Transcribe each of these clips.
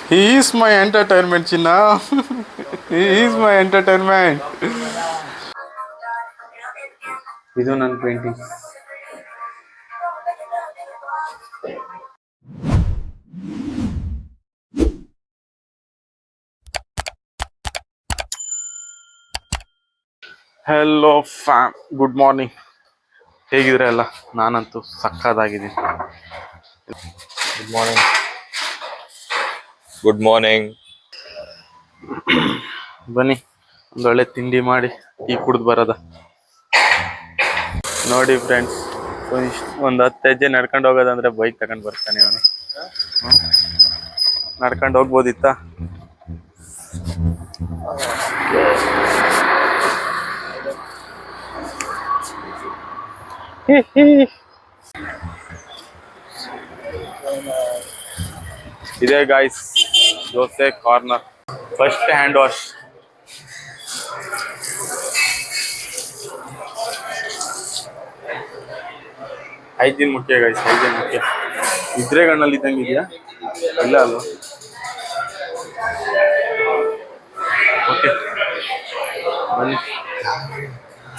He is my entertainment, Chinna. He is my entertainment. ಇದು ನನ್ನ painting. Hello fam, good morning. ಹೇಗಿದ್ರೆ ಎಲ್ಲ? ನಾನಂತೂ ಸಕ್ಕದಾಗಿದ್ದೀನಿ. Good morning. Good morning. ಬನ್ನಿ ಒಂದೊಳ್ಳೆ ತಿಂಡಿ ಮಾಡಿ ಟೀ ಕುಡ್ದು ಬರೋದ. ನೋಡಿ ಫ್ರೆಂಡ್ಸ್, ಒಂದು 10 ಹೆಜ್ಜೆ ನಡ್ಕೊಂಡು ಹೋಗೋದಂದ್ರೆ ಬೈಕ್ ತಗೊಂಡು ಬರ್ತಾನೆ ಅವನು. ನಡ್ಕೊಂಡು ಹೋಗ್ಬೋದಿತ್ತ? ಇದೇ guys dosa corner. First hand wash. Hygiene ಮುಖ್ಯ ಗಾಯ್ಸ್, ಹೈಜೀನ್ ಮುಖ್ಯ. ಇದ್ರೆ ಗಣ್ಣಲ್ಲಿ ಇದ್ದಂಗೆ ಇದೆಯಾ? ಇಲ್ಲ ಅಲ್ವಾ? ಓಕೆ ಬನ್ನಿ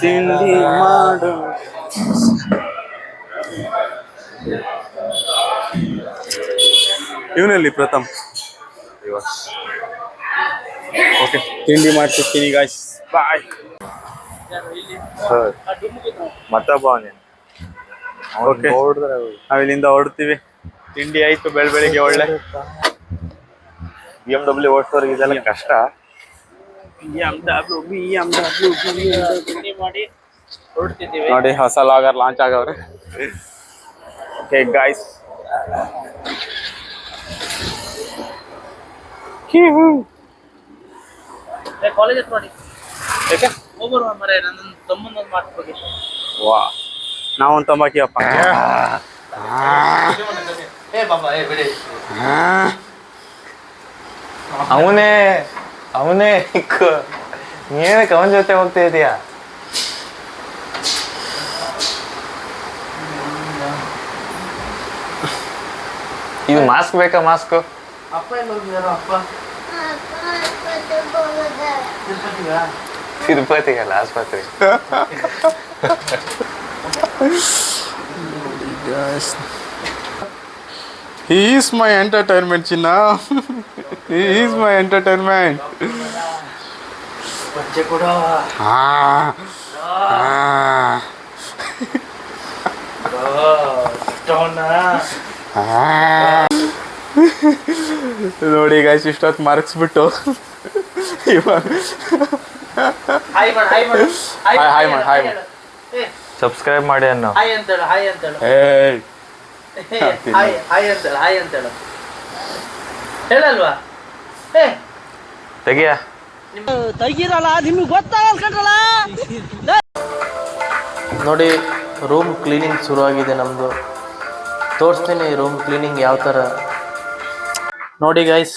ತಿಂಡಿ ಮಾಡು. ಇವನಲ್ಲಿ ಪ್ರಥಮ್. ಓಕೆ ತಿಂಡಿ ಮಾಡ್ತಿರ್ತೀನಿ ಗಾಯ್ಸ್, ಬಾಯ್. ಮತ್ತೊಬ್ಬ ಓಕೆ ನಾವ್ ಇಲ್ಲಿಂದ ಹೊರಡ್ತೀವಿ. ತಿಂಡಿ ಆಯ್ತು ಬೆಳಿಗ್ಗೆ ಒಳ್ಳೆ. BMW ಓಡಿಸೋರಿಗೆ ಇದೆಲ್ಲ ಕಷ್ಟ. ನೋಡಿ ಹೊಸ ಲಾಗರ್ ಲಾಂಚ್ ಆಗವ್ರೆ. ಓಕೆ ಗಾಯ್ಸ್, ವಾ ನಾವೊಂದು ತಂಬಾಕಿಯಪ್ಪ. ಅವನೇ ನೀನಕ್ಕೆ ಅವನ ಜೊತೆ ಹೋಗ್ತಾ ಇದೀಯಾ? ಇದು ಮಾಸ್ಕ್ ಬೇಕಾ? ಮಾಸ್ಕ್ ತಿರುಪತಿಗಲ್ಲ, ಆಸ್ಪತ್ರೆ. He is my entertainment, Chinna. He is my entertainment. ನೋಡಿ ಗಾಯ್ಸ್, ಇಷ್ಟೊತ್ತು ಮರ್ಕ್ಸ್ಬಿಟ್ಟು ಇವಾಗ ಹಾಯ್ ಮಾಡಿ ಸಬ್ಸ್ಕ್ರೈಬ್ ಮಾಡಿ ಅನ್ನೋ. ಹೇಳಲ್ವಾ? ತೆಗಿಯ ತೆಗೀರಲ್ಲ, ನಿಮ್ಗೆ ಗೊತ್ತಾಗಲ್ಲ. ನೋಡಿ, ರೂಮ್ ಕ್ಲೀನಿಂಗ್ ಶುರುವಾಗಿದೆ ನಮ್ಮದು. ತೋರಿಸ್ತೀನಿ ರೂಮ್ ಕ್ಲೀನಿಂಗ್ ಯಾವ ಥರ. ನೋಡಿ ಗೈಸ್,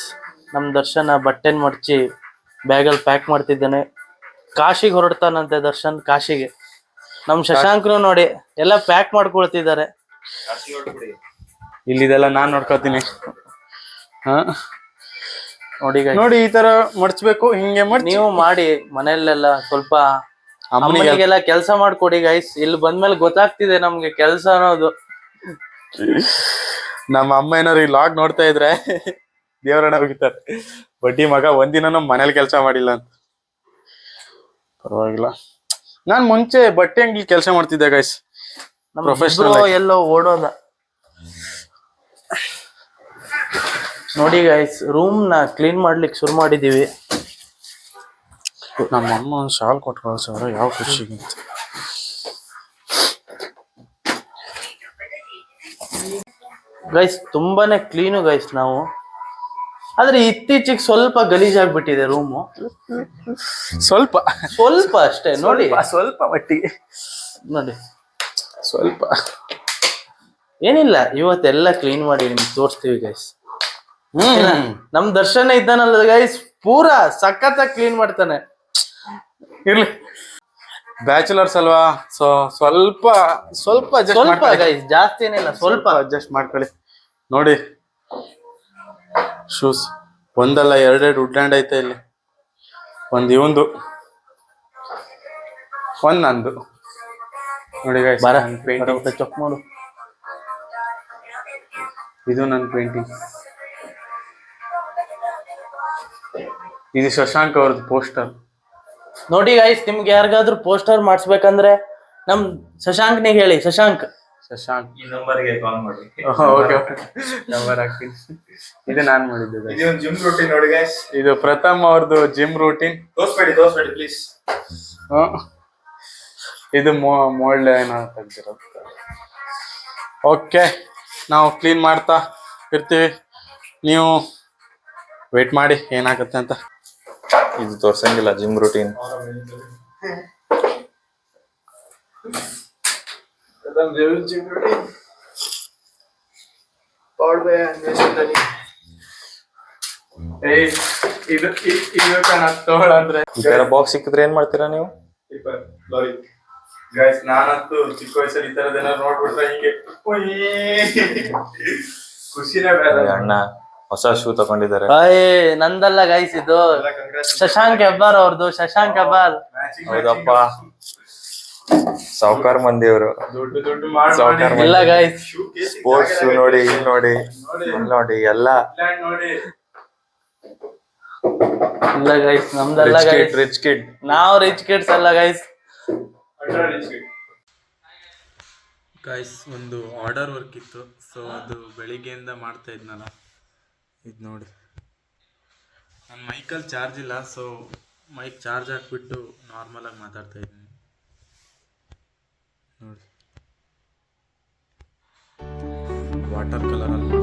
ನಮ್ಮ ದರ್ಶನ ಬಟ್ಟೆನ ಮಡಚಿ ಬ್ಯಾಗಲ್ಲಿ ಪ್ಯಾಕ್ ಮಾಡ್ತಿದ್ದಾನೆ. ಕಾಶಿಗೆ ಹೊರಡ್ತಾನಂತೆ ದರ್ಶನ್, ಕಾಶಿಗೆ. ನಮ್ಮ ಶಶಾಂಕ್ರು ನೋಡಿ ಎಲ್ಲ ಪ್ಯಾಕ್ ಮಾಡ್ಕೊಳ್ತಿದ್ದಾರೆ. ಇಲ್ಲಿದೆಲ್ಲ ನಾನ್ ನೋಡ್ಕೊತೀನಿ. ನೋಡಿ ನೋಡಿ ಈ ತರ ಮಡ್ಚ್ಬೇಕು, ಹಿಂಗೆ ನೀವು ಮಾಡಿ ಮನೆಯಲ್ಲೆಲ್ಲ ಸ್ವಲ್ಪ ಅಮ್ಮನಿಗೆಲ್ಲ ಕೆಲಸ ಮಾಡ್ಕೊಡಿ ಗೈಸ್. ಇಲ್ಲಿ ಬಂದ್ಮೇಲೆ ಗೊತ್ತಾಗ್ತಿದೆ ನಮ್ಗೆ ಕೆಲಸ ಅನ್ನೋದು. ನಮ್ಮ ಅಮ್ಮ ಏನಾರು ಈ ಲಾಗ್ ನೋಡ್ತಾ ಇದ್ರೆ ದೇವರನ್ನ ಹೋಗಿತಾರೆ, ಬಡ್ಡಿ ಮಗ ಒಂದಿನೂ ಮನೇಲಿ ಕೆಲಸ ಮಾಡಿಲ್ಲ ಅಂತ. ಪರವಾಗಿಲ್ಲ, ನಾನ್ ಮುಂಚೆ ಬಟ್ಟೆ ಅಂಗಡಿ ಕೆಲಸ ಮಾಡ್ತಿದ್ದೆ ಗೈಸ್. ಪ್ರೊಫೆಷನಲ್ ಎಲ್ಲೋ ಓಡೋದ. ನೋಡಿ ಗೈಸ್, ರೂಮ್ ನ ಕ್ಲೀನ್ ಮಾಡ್ಲಿಕ್ಕೆ ಶುರು ಮಾಡಿದೀವಿ. ನಮ್ಮ ಅಮ್ಮ ಒಂದು ಶಾಲ್ ಕೊಟ್ಟು ಕಳ್ಸವ್ರೆ, ಯಾವ ಖುಷಿಗೆ. ಗೈಸ್ ತುಂಬಾನೇ ಕ್ಲೀನು ಗೈಸ್ ನಾವು. ಆದ್ರೆ ಇತ್ತೀಚೆಗೆ ಸ್ವಲ್ಪ ಗಲೀಜಾಗ್ಬಿಟ್ಟಿದೆ ರೂಮು. ಸ್ವಲ್ಪ ಅಷ್ಟೇ ನೋಡಿ, ಸ್ವಲ್ಪ ಮಟ್ಟಿಗೆ ನೋಡಿ, ಸ್ವಲ್ಪ ಏನಿಲ್ಲ. ಇವತ್ತೆಲ್ಲ ಕ್ಲೀನ್ ಮಾಡಿ ನಿಮ್ಗೆ ತೋರಿಸ್ತೀವಿ ಗೈಸ್. ನಮ್ ದರ್ಶನ ಇದ್ದಾನಲ್ಲ ಗೈಸ್, ಪೂರಾ ಸಖತ್ತಾಗಿ ಕ್ಲೀನ್ ಮಾಡ್ತಾನೆ. ಇರ್ಲಿ, ಬ್ಯಾಚುಲರ್ಸ್ ಅಲ್ವಾ, ಸೊ ಸ್ವಲ್ಪ ಗೈಸ್, ಜಾಸ್ತಿ ಏನಿಲ್ಲ, ಸ್ವಲ್ಪ ಅಡ್ಜಸ್ಟ್ ಮಾಡ್ಕೊಳ್ಳಿ. ನೋಡಿ ಶೂಸ್ ಒಂದಲ್ಲ ಎರಡೆರಡು ವುಡ್ಲ್ಯಾಂಡ್ ಐತೆ ಇಲ್ಲಿ. ಒಂದ್ ಇವಂದು, ಒಂದ್ ನಂದು. ನೋಡಿ guys, ಬಾರ ನನ್ painting. ಚೆಕ್ ಮಾಡು. ಇದು ನನ್ನ ಪೇಂಟಿಂಗ್. ಇದು ಶಶಾಂಕ್ ಅವ್ರದ್ದು ಪೋಸ್ಟರ್. ನೋಡಿ ಗೈಸ್, ನಿಮ್ಗೆ ಯಾರಿಗಾದ್ರೂ ಪೋಸ್ಟರ್ ಮಾಡಿಸ್ಬೇಕಂದ್ರೆ ನಮ್ ಶಶಾಂಕ್ನಿಗೆ ಹೇಳಿ. ಶಶಾಂಕ್ ಈ ನಂಬರ್ಗೆ ಕಾಲ್ ಮಾಡಿ. ಓಕೆ ನಂಬರ್ ಹಾಕ್ತೀನಿ. ಇದು ನಾನ್ ಮಾಡಿದ್ದು guys. ಇದು ಒಂದು ಜಿಮ್ ರೂಟೀನ್ ನೋಡಿ ಗೈಸ್. ಇದು ಪ್ರಥಮ್ ಅವ್ರದ್ದು ಜಿಮ್ ರೂಟೀನ್. ತೋರ್ಸ್ಬೇಡಿ ಪ್ಲೀಸ್. ಇದು ಮೋಲ್ಡ್ ಏನೋ ತೆಗ್ದಿರೋದು. ಓಕೆ, ನಾವು ಕ್ಲೀನ್ ಮಾಡ್ತಾ ಇರ್ತೀವಿ, ನೀವು ವೇಟ್ ಮಾಡಿ ಏನಾಗುತ್ತೆ ಅಂತ. ಇದು ತೋರ್ಸಂಗಿಲ್ಲ ಜಿಮ್ ರೂಟೀನ್. ಇದು ಕಣ ತೋಳ ಅಂದ್ರೆ ಈ ತರ ಬಾಕ್ಸ್ ಸಿಕ್ಕಿದ್ರೆ ಏನ್ ಮಾಡ್ತೀರಾ ನೀವು? ಗೈಸ್, ನಾನಂತೂ ಚಿಕ್ಕ ವಯಸ್ಸಲ್ಲಿ ಈ ತರದೆಲ್ಲ ನೋಡ್ಬಿಟ್ರೆ ಹಿಂಗೆ ಖುಷಿನೇ ಬೇಡ. ಅಣ್ಣ ಹೊಸ ಶೂ ತಗೊಂಡಿದ್ದಾರೆ. ನಂದಲ್ಲ ಗೈಸ್, ಇದು ಶಶಾಂಕ್ ಹೆಬ್ಬಾರ್ ಅವ್ರದ್ದು. ಶಶಾಂಕ್ ಹೆಬ್ಬಾರ್. ಹೌದಪ್ಪ, ಸಾವುಕಾರ ಮಂದಿಯವರು. ದುಡ್ಡು ಸಾವ್ಕಾರ ಮಾಡಿ ಇಲ್ಲ ಗೈಸ್, ಸ್ಪೋರ್ಟ್ಸ್ ಶೂ ನೋಡಿ, ಇಲ್ಲಿ ನೋಡಿ, ಇಲ್ಲಿ ನೋಡಿ, ಎಲ್ಲ ನೋಡಿ. ಇಲ್ಲ ಗೈಸ್, ನಮ್ದಲ್ಲ ಗೈಸ್. Rich kid. ನಾವು ರಿಚ್ ಕಿಡ್ಸ್ ಅಲ್ಲ ಗೈಸ್. ಗೈಸ್, ಒಂದು ಆರ್ಡರ್ ವರ್ಕ್ ಇತ್ತು, ಸೊ ಅದು ಬೆಳಿಗ್ಗೆಯಿಂದ ಮಾಡ್ತಾ ಇದ್ನಲ್ಲ. ಇದು ನೋಡಿ, ನನ್ನ ಮೈಕಲ್ಲಿ ಚಾರ್ಜ್ ಇಲ್ಲ, ಸೊ ಮೈಕ್ ಚಾರ್ಜ್ ಹಾಕ್ಬಿಟ್ಟು ನಾರ್ಮಲಾಗಿ ಮಾತಾಡ್ತಾ ಇದ್ದೀನಿ ನೋಡಿ. ವಾಟರ್ ಕಲರಲ್ಲಿ